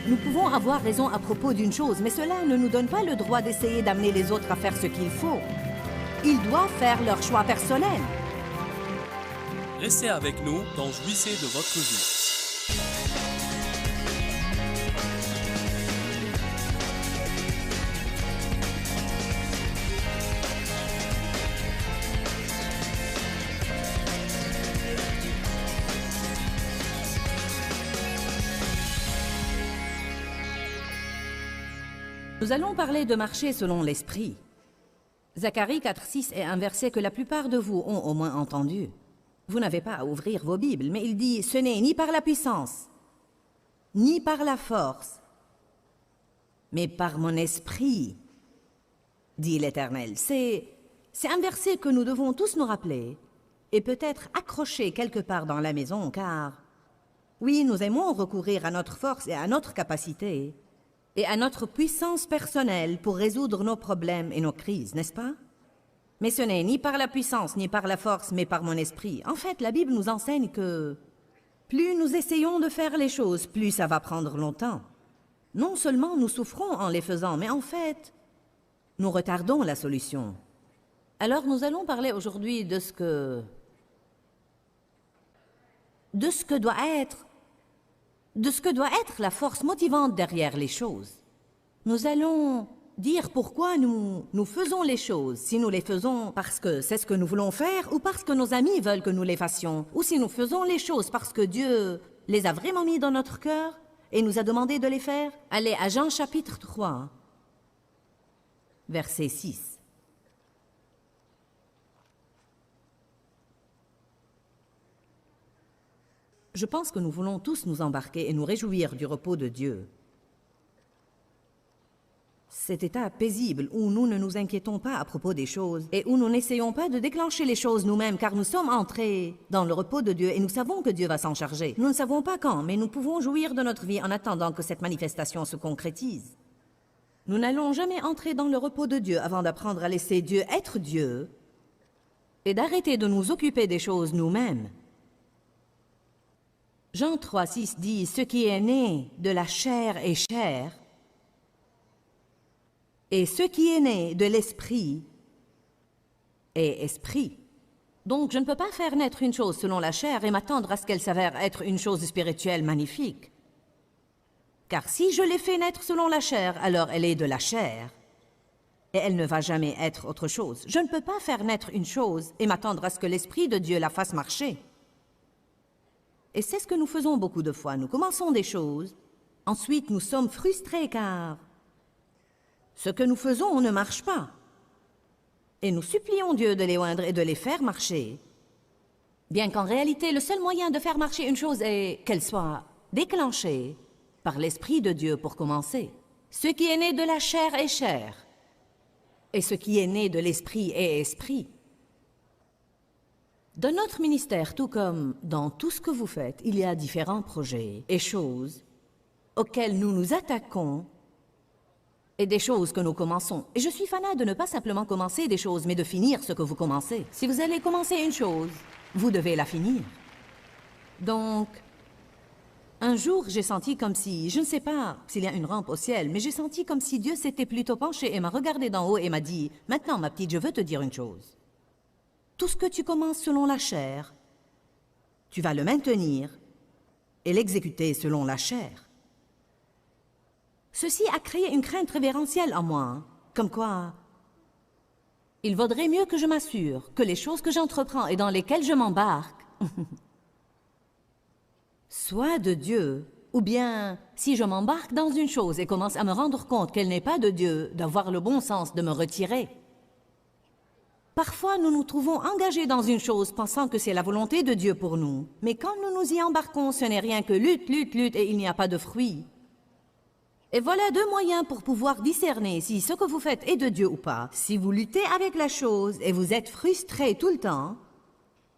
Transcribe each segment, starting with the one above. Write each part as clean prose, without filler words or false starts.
Nous pouvons avoir raison à propos d'une chose, mais cela ne nous donne pas le droit d'essayer d'amener les autres à faire ce qu'il faut. Ils doivent faire leur choix personnel. Restez avec nous dans Jouissez de votre vie. Nous allons parler de marcher selon l'esprit. Zacharie 4,6 est un verset que la plupart de vous ont au moins entendu. Vous n'avez pas à ouvrir vos Bibles, mais il dit « Ce n'est ni par la puissance, ni par la force, mais par mon esprit, dit l'Éternel. » C'est un verset que nous devons tous nous rappeler et peut-être accrocher quelque part dans la maison, car oui, nous aimons recourir à notre force et à notre capacité et à notre puissance personnelle pour résoudre nos problèmes et nos crises, n'est-ce pas? Mais ce n'est ni par la puissance, ni par la force, mais par mon esprit. En fait, la Bible nous enseigne que plus nous essayons de faire les choses, plus ça va prendre longtemps. Non seulement nous souffrons en les faisant, mais en fait, nous retardons la solution. Alors nous allons parler aujourd'hui de ce que doit être la force motivante derrière les choses. Nous allons dire pourquoi nous faisons les choses, si nous les faisons parce que c'est ce que nous voulons faire ou parce que nos amis veulent que nous les fassions, ou si nous faisons les choses parce que Dieu les a vraiment mis dans notre cœur et nous a demandé de les faire. Allez à Jean chapitre 3, verset 6. Je pense que nous voulons tous nous embarquer et nous réjouir du repos de Dieu. Cet état paisible où nous ne nous inquiétons pas à propos des choses et où nous n'essayons pas de déclencher les choses nous-mêmes car nous sommes entrés dans le repos de Dieu et nous savons que Dieu va s'en charger. Nous ne savons pas quand, mais nous pouvons jouir de notre vie en attendant que cette manifestation se concrétise. Nous n'allons jamais entrer dans le repos de Dieu avant d'apprendre à laisser Dieu être Dieu et d'arrêter de nous occuper des choses nous-mêmes. Jean 3, 6 dit « Ce qui est né de la chair est chair, et ce qui est né de l'esprit est esprit. » Donc je ne peux pas faire naître une chose selon la chair et m'attendre à ce qu'elle s'avère être une chose spirituelle magnifique. Car si je l'ai fait naître selon la chair, alors elle est de la chair, et elle ne va jamais être autre chose. Je ne peux pas faire naître une chose et m'attendre à ce que l'Esprit de Dieu la fasse marcher. Et c'est ce que nous faisons beaucoup de fois. Nous commençons des choses, ensuite nous sommes frustrés car ce que nous faisons ne marche pas. Et nous supplions Dieu de les oindre et de les faire marcher. Bien qu'en réalité, le seul moyen de faire marcher une chose est qu'elle soit déclenchée par l'Esprit de Dieu pour commencer. Ce qui est né de la chair est chair, et ce qui est né de l'Esprit est esprit. Dans notre ministère, tout comme dans tout ce que vous faites, il y a différents projets et choses auxquels nous nous attaquons et des choses que nous commençons. Et je suis fanat de ne pas simplement commencer des choses, mais de finir ce que vous commencez. Si vous allez commencer une chose, vous devez la finir. Donc, un jour, j'ai senti comme si, je ne sais pas s'il y a une rampe au ciel, mais j'ai senti comme si Dieu s'était plutôt penché et m'a regardé d'en haut et m'a dit « Maintenant, ma petite, je veux te dire une chose. Tout ce que tu commences selon la chair, tu vas le maintenir et l'exécuter selon la chair. » Ceci a créé une crainte révérentielle en moi, comme quoi il vaudrait mieux que je m'assure que les choses que j'entreprends et dans lesquelles je m'embarque soient de Dieu, ou bien si je m'embarque dans une chose et commence à me rendre compte qu'elle n'est pas de Dieu, d'avoir le bon sens de me retirer. Parfois, nous nous trouvons engagés dans une chose pensant que c'est la volonté de Dieu pour nous. Mais quand nous nous y embarquons, ce n'est rien que lutte, lutte, lutte et il n'y a pas de fruit. Et voilà deux moyens pour pouvoir discerner si ce que vous faites est de Dieu ou pas. Si vous luttez avec la chose et vous êtes frustré tout le temps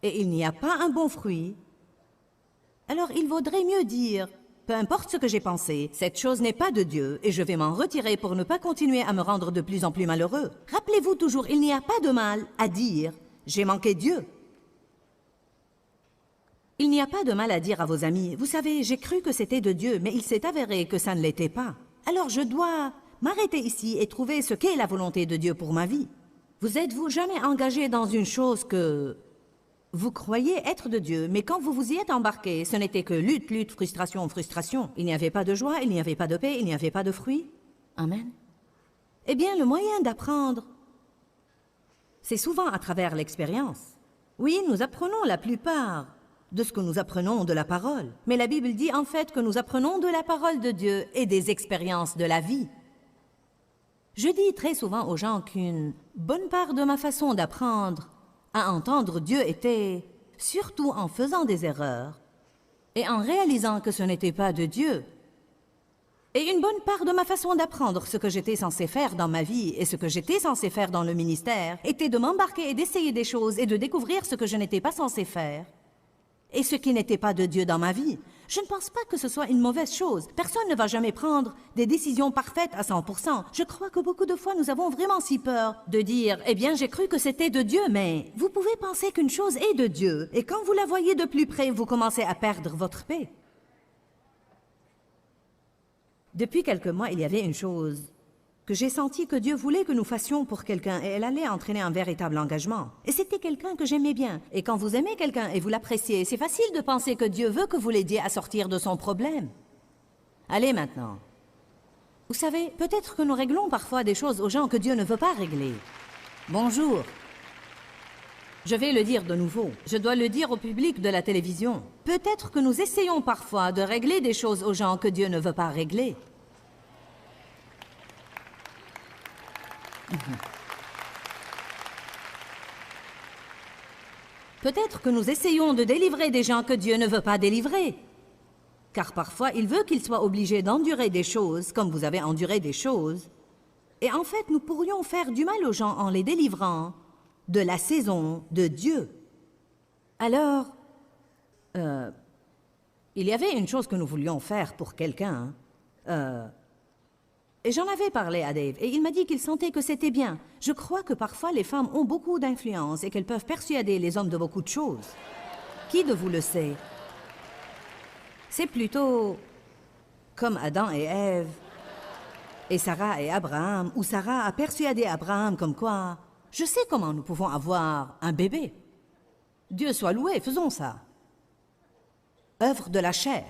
et il n'y a pas un bon fruit, alors il vaudrait mieux dire « Peu importe ce que j'ai pensé, cette chose n'est pas de Dieu et je vais m'en retirer pour ne pas continuer à me rendre de plus en plus malheureux. » Rappelez-vous toujours, il n'y a pas de mal à dire « J'ai manqué Dieu ». Il n'y a pas de mal à dire à vos amis, vous savez, j'ai cru que c'était de Dieu, mais il s'est avéré que ça ne l'était pas. Alors je dois m'arrêter ici et trouver ce qu'est la volonté de Dieu pour ma vie. Vous êtes-vous jamais engagé dans une chose que vous croyez être de Dieu, mais quand vous vous y êtes embarqué, ce n'était que lutte, lutte, frustration, frustration. Il n'y avait pas de joie, il n'y avait pas de paix, il n'y avait pas de fruits. Amen. Eh bien, le moyen d'apprendre, c'est souvent à travers l'expérience. Oui, nous apprenons la plupart de ce que nous apprenons de la parole. Mais la Bible dit en fait que nous apprenons de la parole de Dieu et des expériences de la vie. Je dis très souvent aux gens qu'une bonne part de ma façon d'apprendre à entendre Dieu était surtout en faisant des erreurs et en réalisant que ce n'était pas de Dieu. Et une bonne part de ma façon d'apprendre ce que j'étais censé faire dans ma vie et ce que j'étais censé faire dans le ministère était de m'embarquer et d'essayer des choses et de découvrir ce que je n'étais pas censé faire et ce qui n'était pas de Dieu dans ma vie. Je ne pense pas que ce soit une mauvaise chose. Personne ne va jamais prendre des décisions parfaites à 100%. Je crois que beaucoup de fois, nous avons vraiment si peur de dire « Eh bien, j'ai cru que c'était de Dieu, mais... » Vous pouvez penser qu'une chose est de Dieu, et quand vous la voyez de plus près, vous commencez à perdre votre paix. Depuis quelques mois, il y avait une chose que j'ai senti que Dieu voulait que nous fassions pour quelqu'un et elle allait entraîner un véritable engagement. Et c'était quelqu'un que j'aimais bien. Et quand vous aimez quelqu'un et vous l'appréciez, c'est facile de penser que Dieu veut que vous l'aidiez à sortir de son problème. Allez maintenant. Vous savez, peut-être que nous réglons parfois des choses aux gens que Dieu ne veut pas régler. Bonjour. Je vais le dire de nouveau. Je dois le dire au public de la télévision. Peut-être que nous essayons parfois de régler des choses aux gens que Dieu ne veut pas régler. Peut-être que nous essayons de délivrer des gens que Dieu ne veut pas délivrer. Car parfois, il veut qu'ils soient obligés d'endurer des choses, comme vous avez enduré des choses. Et en fait, nous pourrions faire du mal aux gens en les délivrant de la saison de Dieu. Alors, il y avait une chose que nous voulions faire pour quelqu'un. Et j'en avais parlé à Dave, et il m'a dit qu'il sentait que c'était bien. Je crois que parfois les femmes ont beaucoup d'influence et qu'elles peuvent persuader les hommes de beaucoup de choses. Qui de vous le sait? C'est plutôt comme Adam et Ève, et Sarah et Abraham, où Sarah a persuadé Abraham comme quoi, je sais comment nous pouvons avoir un bébé. Dieu soit loué, faisons ça. Œuvre de la chair.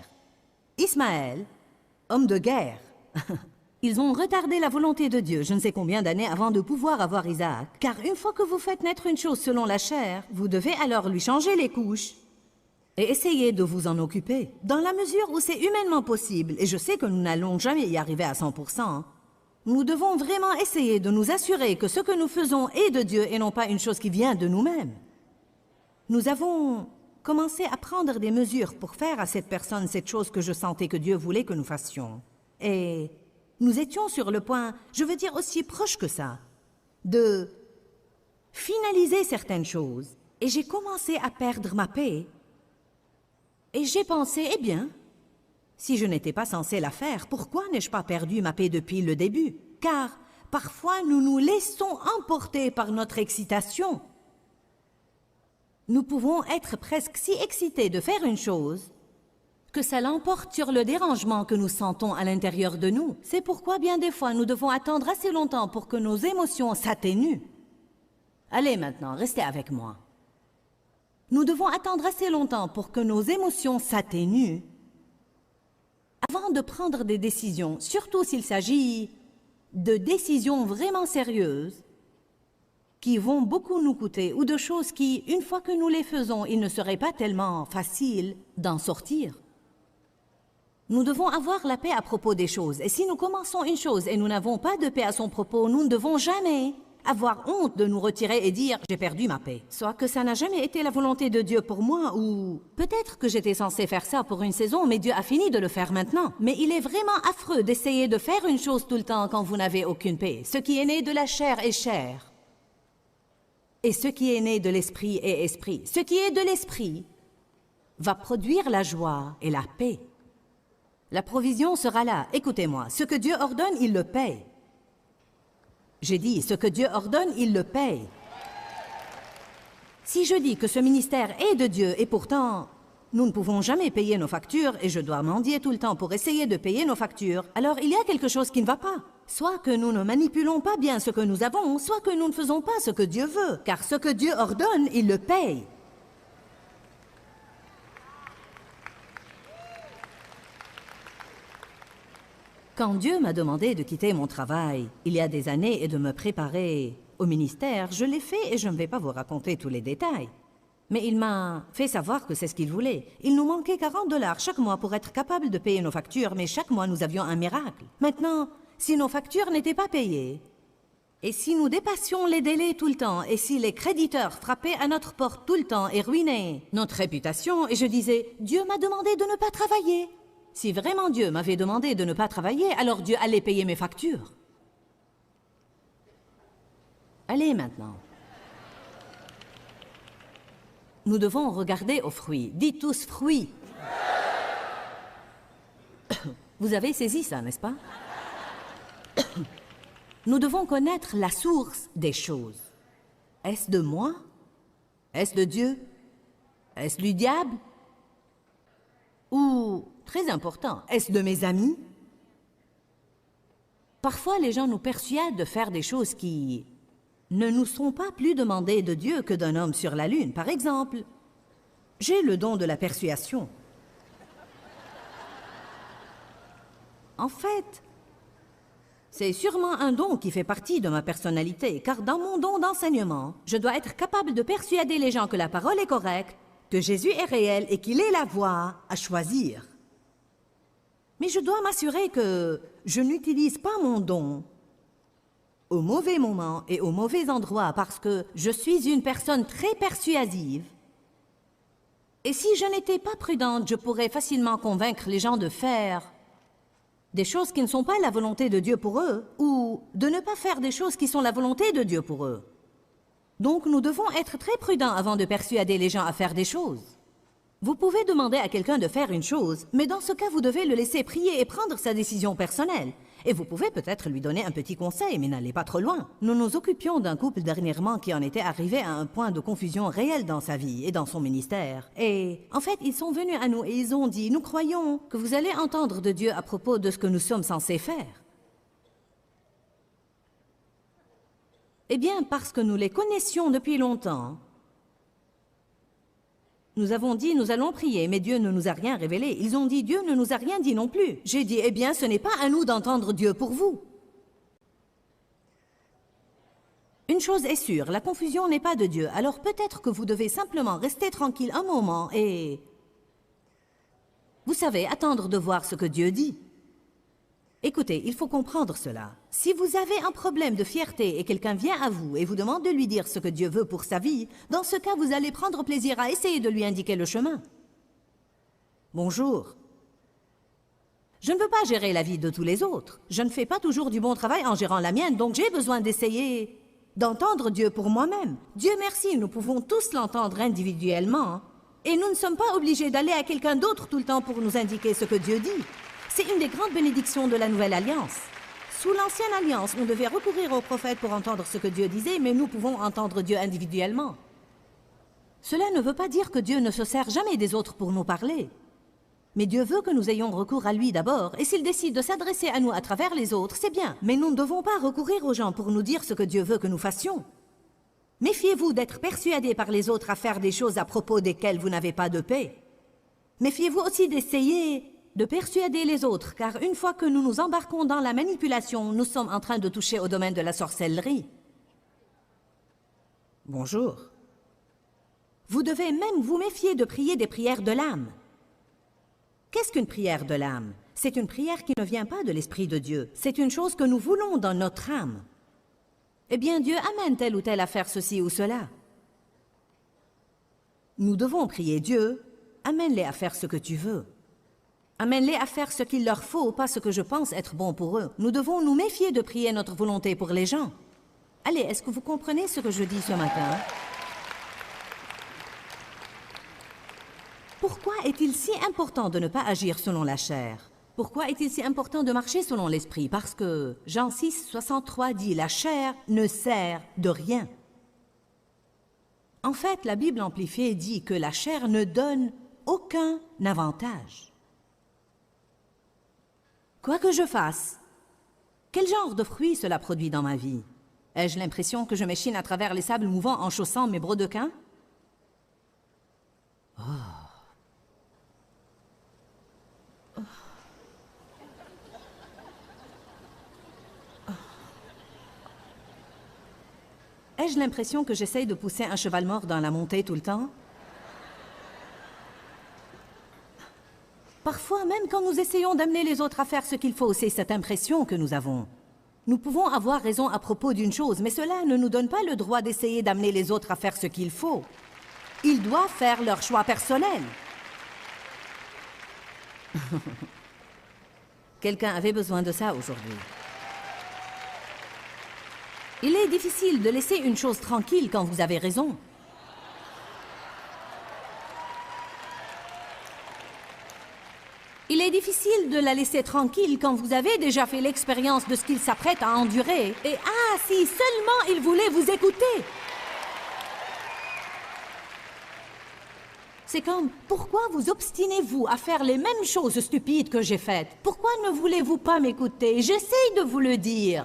Ismaël, homme de guerre. Ils ont retardé la volonté de Dieu je ne sais combien d'années avant de pouvoir avoir Isaac. Car une fois que vous faites naître une chose selon la chair, vous devez alors lui changer les couches et essayer de vous en occuper. Dans la mesure où c'est humainement possible, et je sais que nous n'allons jamais y arriver à 100%, nous devons vraiment essayer de nous assurer que ce que nous faisons est de Dieu et non pas une chose qui vient de nous-mêmes. Nous avons commencé à prendre des mesures pour faire à cette personne cette chose que je sentais que Dieu voulait que nous fassions. Et nous étions sur le point, je veux dire aussi proche que ça, de finaliser certaines choses. Et j'ai commencé à perdre ma paix. Et j'ai pensé, eh bien, si je n'étais pas censé la faire, pourquoi n'ai-je pas perdu ma paix depuis le début? Car parfois nous nous laissons emporter par notre excitation. Nous pouvons être presque si excités de faire une chose que ça l'emporte sur le dérangement que nous sentons à l'intérieur de nous. C'est pourquoi bien des fois nous devons attendre assez longtemps pour que nos émotions s'atténuent. Allez maintenant, restez avec moi. Nous devons attendre assez longtemps pour que nos émotions s'atténuent avant de prendre des décisions, surtout s'il s'agit de décisions vraiment sérieuses qui vont beaucoup nous coûter ou de choses qui, une fois que nous les faisons, il ne serait pas tellement facile d'en sortir. Nous devons avoir la paix à propos des choses. Et si nous commençons une chose et nous n'avons pas de paix à son propos, nous ne devons jamais avoir honte de nous retirer et dire « j'ai perdu ma paix ». Soit que ça n'a jamais été la volonté de Dieu pour moi ou peut-être que j'étais censé faire ça pour une saison, mais Dieu a fini de le faire maintenant. Mais il est vraiment affreux d'essayer de faire une chose tout le temps quand vous n'avez aucune paix. Ce qui est né de la chair est chair. Et ce qui est né de l'esprit est esprit. Ce qui est de l'esprit va produire la joie et la paix. La provision sera là. Écoutez-moi, ce que Dieu ordonne, il le paye. J'ai dit, ce que Dieu ordonne, il le paye. Si je dis que ce ministère est de Dieu et pourtant, Nous ne pouvons jamais payer nos factures et je dois mendier tout le temps pour essayer de payer nos factures. Alors il y a quelque chose qui ne va pas. Soit que nous ne manipulons pas bien ce que nous avons, soit que nous ne faisons pas ce que Dieu veut. Car ce que Dieu ordonne, il le paye. Quand Dieu m'a demandé de quitter mon travail, il y a des années, et de me préparer au ministère, je l'ai fait et je ne vais pas vous raconter tous les détails. Mais il m'a fait savoir que c'est ce qu'il voulait. Il nous manquait 40 $ chaque mois pour être capable de payer nos factures, mais chaque mois nous avions un miracle. Maintenant, si nos factures n'étaient pas payées, et si nous dépassions les délais tout le temps, et si les créditeurs frappaient à notre porte tout le temps et ruinaient notre réputation, et je disais, Dieu m'a demandé de ne pas travailler. Si vraiment Dieu m'avait demandé de ne pas travailler, alors Dieu allait payer mes factures. Allez maintenant. Nous devons regarder aux fruits. Dites tous fruits. Vous avez saisi ça, n'est-ce pas? Nous devons connaître la source des choses. Est-ce de moi? Est-ce de Dieu? Est-ce du diable? Ou, très important, est-ce de mes amis? Parfois, les gens nous persuadent de faire des choses qui ne nous sont pas plus demandées de Dieu que d'un homme sur la lune. Par exemple, j'ai le don de la persuasion. En fait, c'est sûrement un don qui fait partie de ma personnalité, car dans mon don d'enseignement, je dois être capable de persuader les gens que la parole est correcte, que Jésus est réel et qu'il est la voie à choisir. Mais je dois m'assurer que je n'utilise pas mon don au mauvais moment et au mauvais endroit parce que je suis une personne très persuasive. Et si je n'étais pas prudente, je pourrais facilement convaincre les gens de faire des choses qui ne sont pas la volonté de Dieu pour eux ou de ne pas faire des choses qui sont la volonté de Dieu pour eux. Donc nous devons être très prudents avant de persuader les gens à faire des choses. Vous pouvez demander à quelqu'un de faire une chose, mais dans ce cas, vous devez le laisser prier et prendre sa décision personnelle. Et vous pouvez peut-être lui donner un petit conseil, mais n'allez pas trop loin. Nous nous occupions d'un couple dernièrement qui en était arrivé à un point de confusion réelle dans sa vie et dans son ministère. Et en fait, ils sont venus à nous et ils ont dit, « Nous croyons que vous allez entendre de Dieu à propos de ce que nous sommes censés faire. » Eh bien, parce que nous les connaissions depuis longtemps, nous avons dit, nous allons prier, mais Dieu ne nous a rien révélé. Ils ont dit, Dieu ne nous a rien dit non plus. J'ai dit, eh bien, ce n'est pas à nous d'entendre Dieu pour vous. Une chose est sûre, la confusion n'est pas de Dieu, alors peut-être que vous devez simplement rester tranquille un moment et, vous savez, attendre de voir ce que Dieu dit. Écoutez, il faut comprendre cela. Si vous avez un problème de fierté et quelqu'un vient à vous et vous demande de lui dire ce que Dieu veut pour sa vie, dans ce cas, vous allez prendre plaisir à essayer de lui indiquer le chemin. Bonjour. Je ne veux pas gérer la vie de tous les autres. Je ne fais pas toujours du bon travail en gérant la mienne, donc j'ai besoin d'essayer d'entendre Dieu pour moi-même. Dieu merci, nous pouvons tous l'entendre individuellement. Et nous ne sommes pas obligés d'aller à quelqu'un d'autre tout le temps pour nous indiquer ce que Dieu dit. C'est une des grandes bénédictions de la Nouvelle Alliance. Sous l'Ancienne Alliance, on devait recourir aux prophètes pour entendre ce que Dieu disait, mais nous pouvons entendre Dieu individuellement. Cela ne veut pas dire que Dieu ne se sert jamais des autres pour nous parler. Mais Dieu veut que nous ayons recours à lui d'abord, et s'il décide de s'adresser à nous à travers les autres, c'est bien. Mais nous ne devons pas recourir aux gens pour nous dire ce que Dieu veut que nous fassions. Méfiez-vous d'être persuadés par les autres à faire des choses à propos desquelles vous n'avez pas de paix. Méfiez-vous aussi d'essayer de persuader les autres, car une fois que nous nous embarquons dans la manipulation, nous sommes en train de toucher au domaine de la sorcellerie. Bonjour. Vous devez même vous méfier de prier des prières de l'âme. Qu'est-ce qu'une prière de l'âme? C'est une prière qui ne vient pas de l'Esprit de Dieu. C'est une chose que nous voulons dans notre âme. Eh bien, Dieu amène tel ou tel à faire ceci ou cela. Nous devons prier Dieu, amène-les à faire ce que tu veux. Amène-les à faire ce qu'il leur faut, pas ce que je pense être bon pour eux. Nous devons nous méfier de prier notre volonté pour les gens. Allez, est-ce que vous comprenez ce que je dis ce matin? Pourquoi est-il si important de ne pas agir selon la chair? Pourquoi est-il si important de marcher selon l'esprit? Parce que Jean 6, 63 dit « La chair ne sert de rien ». En fait, la Bible amplifiée dit que la chair ne donne aucun avantage. Quoi que je fasse, quel genre de fruits cela produit dans ma vie? Ai-je l'impression que je m'échine à travers les sables mouvants en chaussant mes brodequins? Ai-je l'impression que j'essaye de pousser un cheval mort dans la montée tout le temps? Parfois, même quand nous essayons d'amener les autres à faire ce qu'il faut, c'est cette impression que nous avons. Nous pouvons avoir raison à propos d'une chose, mais cela ne nous donne pas le droit d'essayer d'amener les autres à faire ce qu'il faut. Ils doivent faire leur choix personnel. Quelqu'un avait besoin de ça aujourd'hui. Il est difficile de laisser une chose tranquille quand vous avez raison. Il est difficile de la laisser tranquille quand vous avez déjà fait l'expérience de ce qu'il s'apprête à endurer. Et si seulement il voulait vous écouter! C'est comme, pourquoi vous obstinez-vous à faire les mêmes choses stupides que j'ai faites? Pourquoi ne voulez-vous pas m'écouter? J'essaye de vous le dire.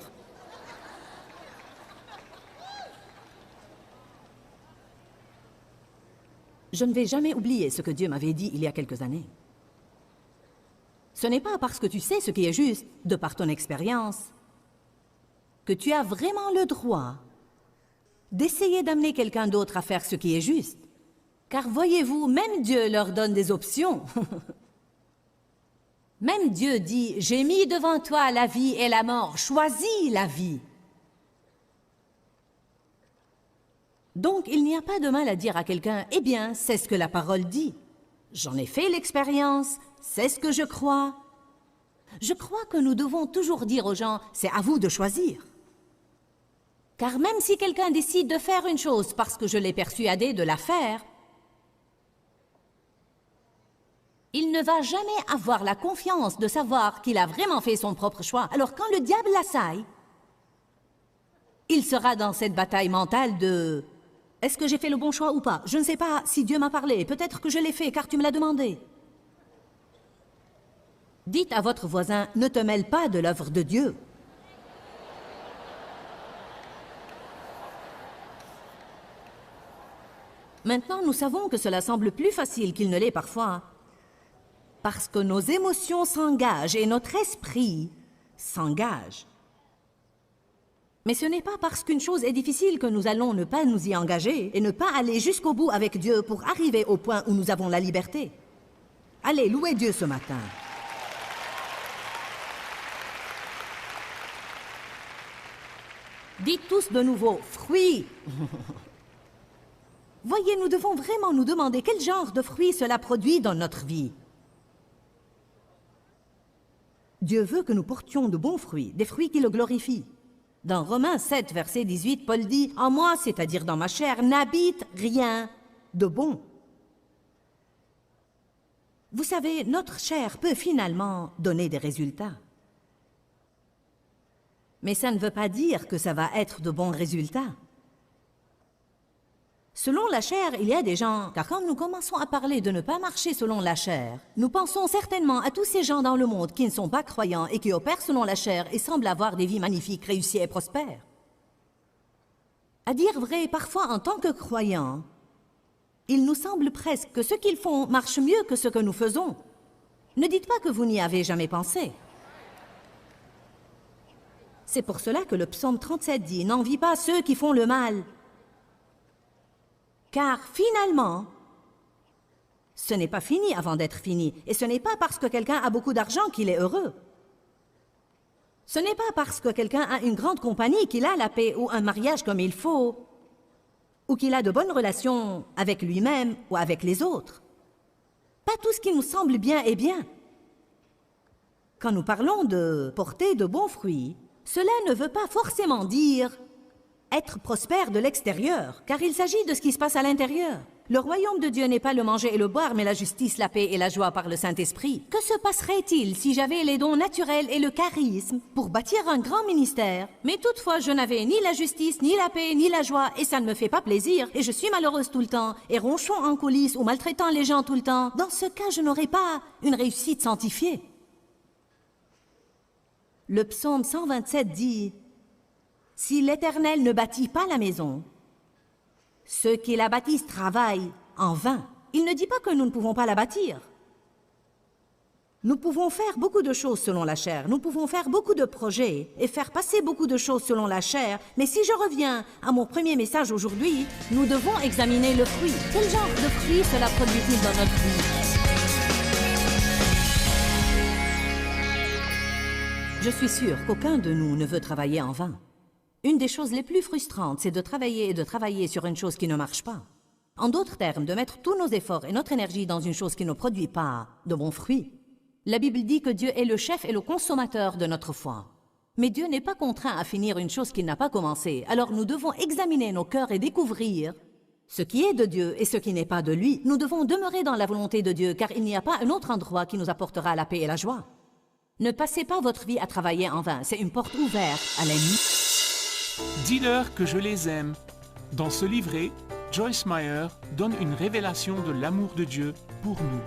Je ne vais jamais oublier ce que Dieu m'avait dit il y a quelques années. Ce n'est pas parce que tu sais ce qui est juste, de par ton expérience, que tu as vraiment le droit d'essayer d'amener quelqu'un d'autre à faire ce qui est juste. Car voyez-vous, même Dieu leur donne des options. Même Dieu dit, « J'ai mis devant toi la vie et la mort, choisis la vie. » Donc, il n'y a pas de mal à dire à quelqu'un, « Eh bien, c'est ce que la parole dit. J'en ai fait l'expérience, c'est ce que je crois. » Je crois que nous devons toujours dire aux gens, « C'est à vous de choisir. » Car même si quelqu'un décide de faire une chose parce que je l'ai persuadé de la faire, il ne va jamais avoir la confiance de savoir qu'il a vraiment fait son propre choix. Alors quand le diable l'assaille, il sera dans cette bataille mentale de « Est-ce que j'ai fait le bon choix ou pas? Je ne sais pas si Dieu m'a parlé. Peut-être que je l'ai fait car tu me l'as demandé. » Dites à votre voisin « Ne te mêle pas de l'œuvre de Dieu. » Maintenant, nous savons que cela semble plus facile qu'il ne l'est parfois. Parce que nos émotions s'engagent et notre esprit s'engage. Mais ce n'est pas parce qu'une chose est difficile que nous allons ne pas nous y engager et ne pas aller jusqu'au bout avec Dieu pour arriver au point où nous avons la liberté. Allez, louez Dieu ce matin. Dites tous de nouveau, fruits. Voyez, nous devons vraiment nous demander quel genre de fruits cela produit dans notre vie. Dieu veut que nous portions de bons fruits, des fruits qui le glorifient. Dans Romains 7, verset 18, Paul dit « En moi, c'est-à-dire dans ma chair, n'habite rien de bon. » Vous savez, notre chair peut finalement donner des résultats. Mais ça ne veut pas dire que ça va être de bons résultats. Selon la chair, il y a des gens, car quand nous commençons à parler de ne pas marcher selon la chair, nous pensons certainement à tous ces gens dans le monde qui ne sont pas croyants et qui opèrent selon la chair et semblent avoir des vies magnifiques, réussies et prospères. À dire vrai, parfois en tant que croyants, il nous semble presque que ce qu'ils font marche mieux que ce que nous faisons. Ne dites pas que vous n'y avez jamais pensé. C'est pour cela que le psaume 37 dit « N'envie pas ceux qui font le mal ». Car finalement, ce n'est pas fini avant d'être fini. Et ce n'est pas parce que quelqu'un a beaucoup d'argent qu'il est heureux. Ce n'est pas parce que quelqu'un a une grande compagnie qu'il a la paix ou un mariage comme il faut, ou qu'il a de bonnes relations avec lui-même ou avec les autres. Pas tout ce qui nous semble bien est bien. Quand nous parlons de porter de bons fruits, cela ne veut pas forcément dire être prospère de l'extérieur, car il s'agit de ce qui se passe à l'intérieur. Le royaume de Dieu n'est pas le manger et le boire, mais la justice, la paix et la joie par le Saint-Esprit. Que se passerait-il si j'avais les dons naturels et le charisme pour bâtir un grand ministère? Mais toutefois, je n'avais ni la justice, ni la paix, ni la joie, et ça ne me fait pas plaisir, et je suis malheureuse tout le temps, et ronchon en coulisses ou maltraitant les gens tout le temps. Dans ce cas, je n'aurai pas une réussite sanctifiée. Le psaume 127 dit « Si l'Éternel ne bâtit pas la maison, ceux qui la bâtissent travaillent en vain. » Il ne dit pas que nous ne pouvons pas la bâtir. Nous pouvons faire beaucoup de choses selon la chair, nous pouvons faire beaucoup de projets et faire passer beaucoup de choses selon la chair, mais si je reviens à mon premier message aujourd'hui, nous devons examiner le fruit. Quel genre de fruit cela produit-il dans notre vie? Je suis sûre qu'aucun de nous ne veut travailler en vain. Une des choses les plus frustrantes, c'est de travailler et de travailler sur une chose qui ne marche pas. En d'autres termes, de mettre tous nos efforts et notre énergie dans une chose qui ne produit pas de bons fruits. La Bible dit que Dieu est le chef et le consommateur de notre foi. Mais Dieu n'est pas contraint à finir une chose qu'il n'a pas commencée. Alors nous devons examiner nos cœurs et découvrir ce qui est de Dieu et ce qui n'est pas de lui. Nous devons demeurer dans la volonté de Dieu, car il n'y a pas un autre endroit qui nous apportera la paix et la joie. Ne passez pas votre vie à travailler en vain. C'est une porte ouverte à l'ennemi. Dis-leur que je les aime. Dans ce livret, Joyce Meyer donne une révélation de l'amour de Dieu pour nous.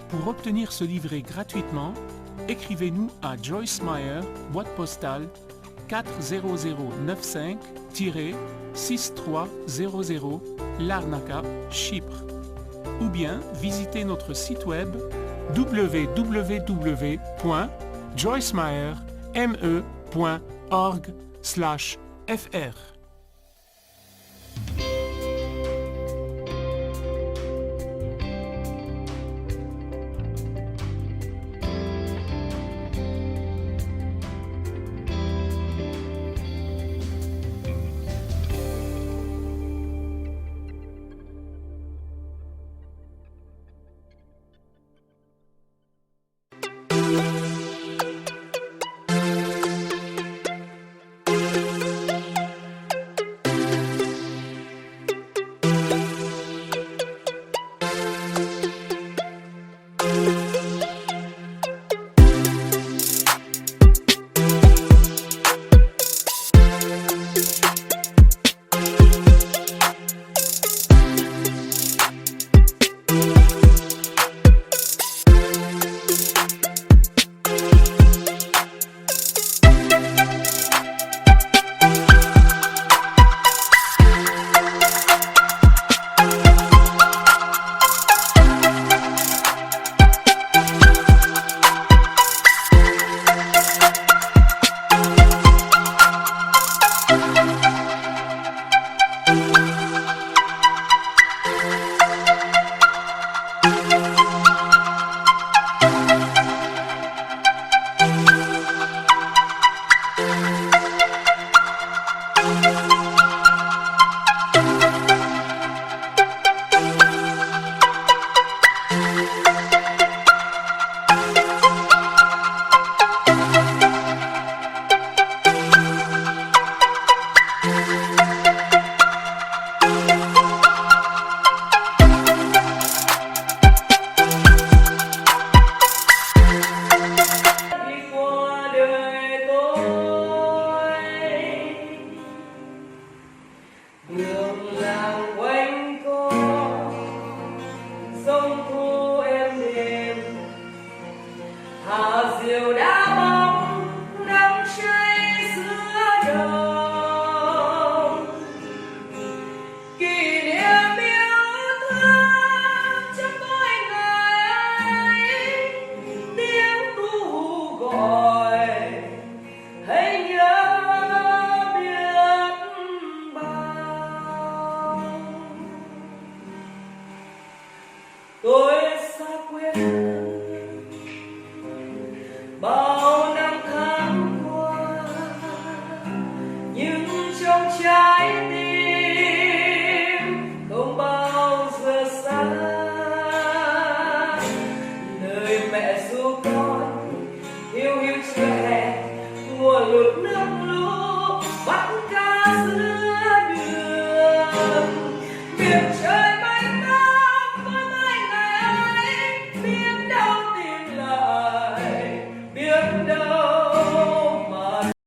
Pour obtenir ce livret gratuitement, écrivez-nous à Joyce Meyer, boîte postale 40095-6300, Larnaca, Chypre. Ou bien visitez notre site web www.joycemeyer.org/fr. Hãy subscribe cho kênh Ghiền Mì Gõ để không bỏ lỡ những video hấp dẫn.